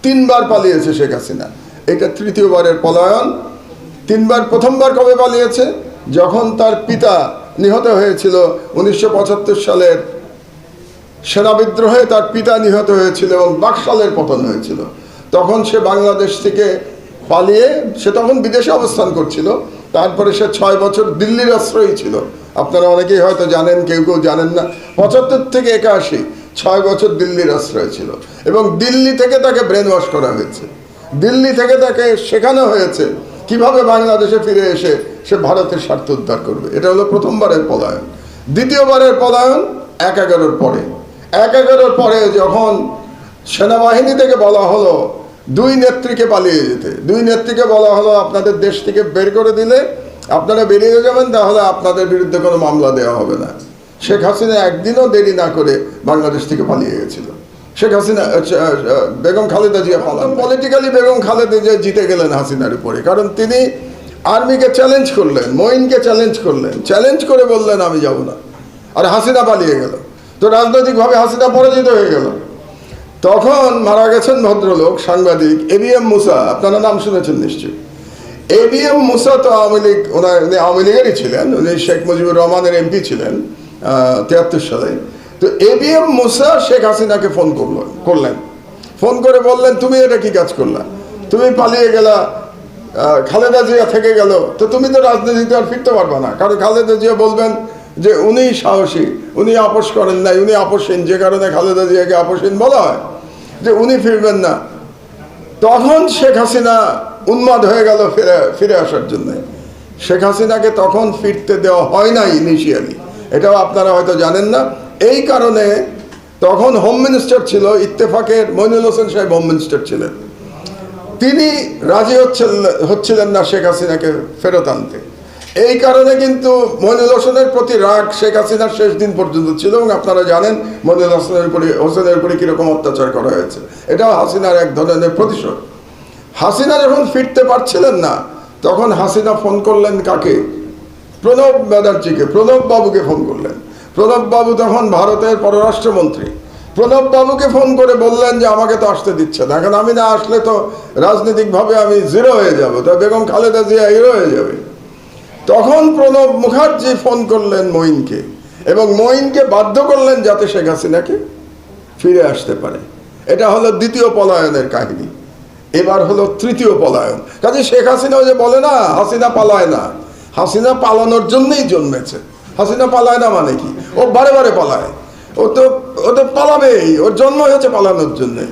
তিনবার পালিয়েছে শেখ হাসিনা, এটা তৃতীয়বারের পলায়ন। প্রথমবার কবে পালিয়েছে? যখন তার পিতা নিহত হয়েছিল 1975 সালের সেনা বিদ্রোহে, তার পিতা নিহত হয়েছিল এবং বাকশালের পতন হয়েছিল। তখন সে বাংলাদেশ থেকে পালিয়ে, সে তখন বিদেশে অবস্থান করছিল, তারপরে সে 6 বছর দিল্লির আশ্রয়ী ছিল। আপনারা অনেকেই হয়তো জানেন, কেউ কেউ জানেন না। 75 থেকে 81 6 বছর দিল্লির আশ্রয় ছিল এবং দিল্লি থেকে তাকে ব্রেন ওয়াশ করা হয়েছে। দিল্লি থেকে তাকে শেখানো হয়েছে কিভাবে বাংলাদেশে ফিরে এসে সে ভারতের স্বার্থ উদ্ধার করবে। এটা হলো প্রথমবারের পলায়ন। দ্বিতীয়বারের পলায়ন 1/11 পরে। 1/11 পরে যখন সেনাবাহিনী থেকে বলা হলো 2 নেত্রীকে পালিয়ে যেতে, 2 নেত্রীকে বলা হলো আপনাদের দেশ থেকে বের করে দিলে আপনারা বেরিয়ে যাবেন, তাহলে আপনাদের বিরুদ্ধে কোনো মামলা দেওয়া হবে না। শেখ হাসিনা একদিনও দেরি না করে বাংলাদেশ থেকে পালিয়ে গেছিল। শেখ হাসিনা, বেগম খালেদা জিয়া পালান। পলিটিক্যালি বেগম খালেদা জিয়া জিতে গেলেন হাসিনার উপরে, কারণ তিনি আর্মিকে চ্যালেঞ্জ করলেন, মঈনকে চ্যালেঞ্জ করলেন, চ্যালেঞ্জ করে বললেন আমি যাব না, আর হাসিনা পালিয়ে গেল। তো রাজনৈতিকভাবে হাসিনা পরাজিত হয়ে গেল। তখন মারা গেছেন ভদ্রলোক, সাংবাদিক ABM মুসা, আপনারা নাম শুনেছেন নিশ্চয়ই। ABM মুসা তো আওয়ামী লীগ, উনি আওয়ামী লীগেরই ছিলেন, উনি শেখ মুজিবুর রহমানের MP ছিলেন 73 সালে। তো ABM মুসা শেখ হাসিনাকে ফোন করলেন, ফোন করে বললেন তুমি এটা কি কাজ করলা, তুমি পালিয়ে গেলা, খালেদা জিয়া থেকে গেল, তো তুমি তো রাজনীতিতে আর ফিরতে পারবে না। কারণ খালেদা জিয়া বলবেন যে উনি সাহসী, উনি আপোষ করেন নাই, উনি আপোষহীন, যে কারণে খালেদা জিয়াকে আপোষহীন বলা হয়, যে উনি ফিরবেন না। তখন শেখ হাসিনা উন্মাদ হয়ে গেল ফিরে আসার জন্য। শেখ হাসিনাকে তখন ফিরতে দেওয়া হয় নাই ইনিশিয়ালি, এটাও আপনারা হয়তো জানেন না। এই কারণে তখন হোম মিনিস্টার ছিল ইত্তেফাকের মইনুল হোসেন সাহেব, হোম মিনিস্টার ছিলেন। তিনি রাজি হচ্ছিলেন না শেখ হাসিনাকে ফেরত আনতে। এই কারণে কিন্তু মইনুল হোসেনের প্রতি রাগ শেখ হাসিনার শেষ দিন পর্যন্ত ছিল, এবং আপনারা জানেন মইনুল হোসেনের উপরে কীরকম অত্যাচার করা হয়েছে। এটাও হাসিনার এক ধরনের প্রতিশোধ। হাসিনা যখন ফিরতে পারছিলেন না, তখন হাসিনা ফোন করলেন কাকে? প্রণব ব্যানার্জিকে, প্রণব বাবুকে ফোন করলেন। প্রণব বাবু তখন ভারতের পররাষ্ট্রমন্ত্রী। প্রণব বাবুকে ফোন করে বললেন যে আমাকে তো আসতে দিচ্ছে না, এখন আমি না আসলে তো রাজনৈতিকভাবে আমি জিরো হয়ে যাব, তো বেগম খালেদা জিয়া হিরো হয়ে যাবে। তখন প্রণব মুখার্জি ফোন করলেন মঈনকে, এবং মঈনকে বাধ্য করলেন যাতে শেখ হাসিনাকে ফিরে আসতে পারে। এটা হলো দ্বিতীয় পলায়নের কাহিনী। এবার হলো তৃতীয় পলায়ন। কাজে শেখ হাসিনাও যে বলে না হাসিনা পালায় না, হাসিনা পালানোর জন্যই জন্মেছে। হাসিনা পালায় না মানে কি? ও বারে বারে পালায়, ও তো পালাবেই, ওর জন্ম হয়েছে পালানোর জন্যে।